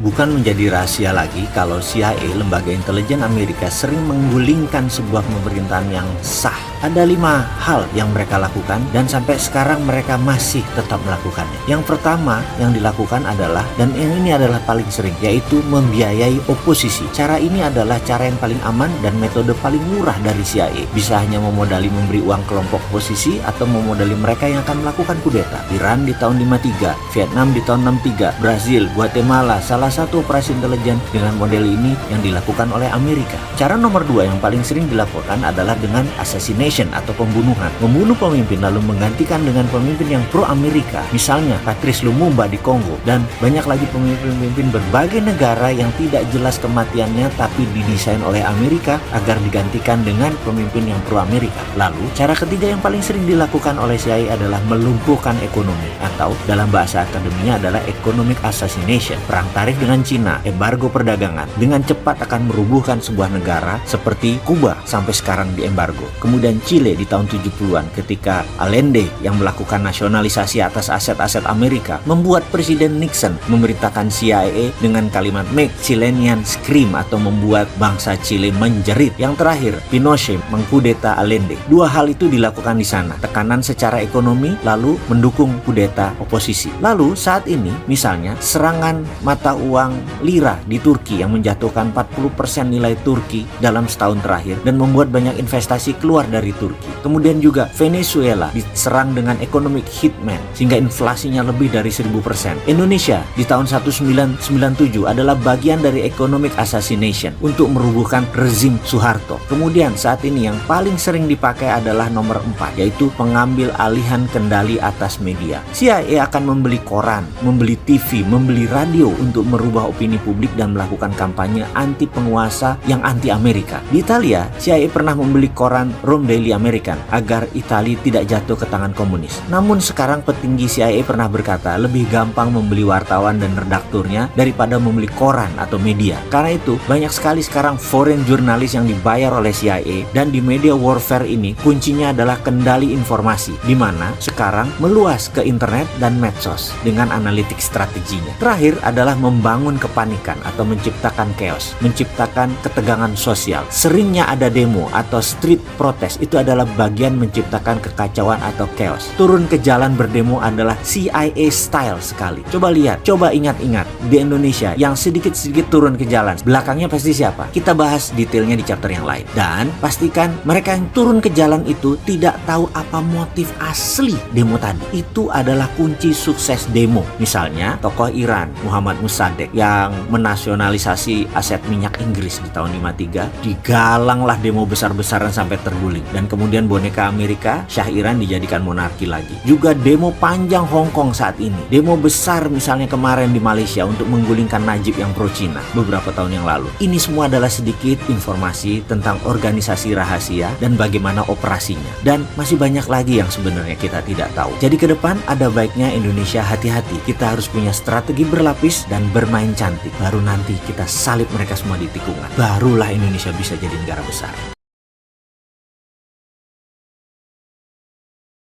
bukan menjadi rahasia lagi kalau CIA, lembaga intelijen Amerika, sering menggulingkan sebuah pemerintahan yang sah. Ada 5 hal yang mereka lakukan dan sampai sekarang mereka masih tetap melakukannya. Yang pertama yang dilakukan adalah, dan yang ini adalah paling sering, yaitu membiayai oposisi. Cara ini adalah cara yang paling aman dan metode paling murah dari CIA. Bisa hanya memodali memberi uang kelompok oposisi atau memodali mereka yang akan melakukan kudeta. Iran di tahun 53, Vietnam di tahun 63, Brazil, Guatemala, salah satu operasi intelijen dengan model ini yang dilakukan oleh Amerika. Cara nomor 2 yang paling sering dilakukan adalah dengan assassination atau pembunuhan. Membunuh pemimpin lalu menggantikan dengan pemimpin yang pro-Amerika. Misalnya Patrice Lumumba di Kongo, dan banyak lagi pemimpin-pemimpin berbagai negara yang tidak jelas kematiannya tapi didesain oleh Amerika agar digantikan dengan pemimpin yang pro-Amerika. Lalu, cara ketiga yang paling sering dilakukan oleh CIA adalah melumpuhkan ekonomi, atau dalam bahasa akademinya adalah economic assassination. Perang tarif dengan Cina, embargo perdagangan, dengan cepat akan merubuhkan sebuah negara seperti Kuba sampai sekarang di embargo. Kemudian Chile di tahun 70-an ketika Allende yang melakukan nasionalisasi atas aset-aset Amerika membuat Presiden Nixon memerintahkan CIA dengan kalimat "Make Chileans Scream" atau membuat bangsa Chile menjerit. Yang terakhir, Pinochet mengkudeta Allende. 2 hal itu dilakukan di sana. Tekanan secara ekonomi lalu mendukung kudeta oposisi. Lalu saat ini misalnya serangan mata uang lira di Turki yang menjatuhkan 40% nilai Turki dalam setahun terakhir dan membuat banyak investasi keluar dari Turki. Kemudian juga Venezuela diserang dengan economic hitman sehingga inflasinya lebih dari 1000%. Indonesia di tahun 1997 adalah bagian dari economic assassination untuk merubuhkan rezim Soeharto. Kemudian saat ini yang paling sering dipakai adalah nomor 4, yaitu pengambil alihan kendali atas media. CIA akan membeli koran, membeli TV, membeli radio untuk merubah opini publik dan melakukan kampanye anti penguasa yang anti Amerika. Di Italia, CIA pernah membeli koran Rome Daily American agar Italia tidak jatuh ke tangan komunis. Namun sekarang petinggi CIA pernah berkata lebih gampang membeli wartawan dan redakturnya daripada membeli koran atau media. Karena itu banyak sekali sekarang foreign jurnalis yang dibayar oleh CIA, dan di media warfare ini kuncinya adalah kendali informasi, di mana sekarang meluas ke internet dan medsos dengan analitik strateginya. Terakhir adalah membangun kepanikan atau menciptakan chaos, menciptakan ketegangan sosial. Seringnya ada demo atau street protest, itu adalah bagian menciptakan kekacauan atau chaos. Turun ke jalan berdemo adalah CIA style sekali. Coba lihat, coba ingat-ingat di Indonesia yang sedikit-sedikit turun ke jalan, belakangnya pasti siapa? Kita bahas detailnya di chapter yang lain. Dan pastikan mereka yang turun ke jalan itu tidak tahu apa motif asli demo tadi. Itu adalah kunci sukses demo. Misalnya tokoh Iran Muhammad Mossadegh yang menasionalisasi aset minyak Inggris di tahun 53, digalanglah demo besar-besaran sampai terguling, dan kemudian boneka Amerika Syah Iran dijadikan monarki lagi. Juga demo panjang Hong Kong saat ini, demo besar misalnya kemarin di Malaysia untuk menggulingkan Najib yang pro Cina beberapa tahun yang lalu. Ini semua adalah sedikit informasi tentang organisasi rahasia dan bagaimana operasinya, dan masih banyak lagi yang sebenarnya kita tidak tahu. Jadi ke depan ada baiknya Indonesia hati-hati. Kita harus punya strategi berlapis dan bermain cantik. Baru nanti kita salib mereka semua di tikungan. Barulah Indonesia bisa jadi negara besar.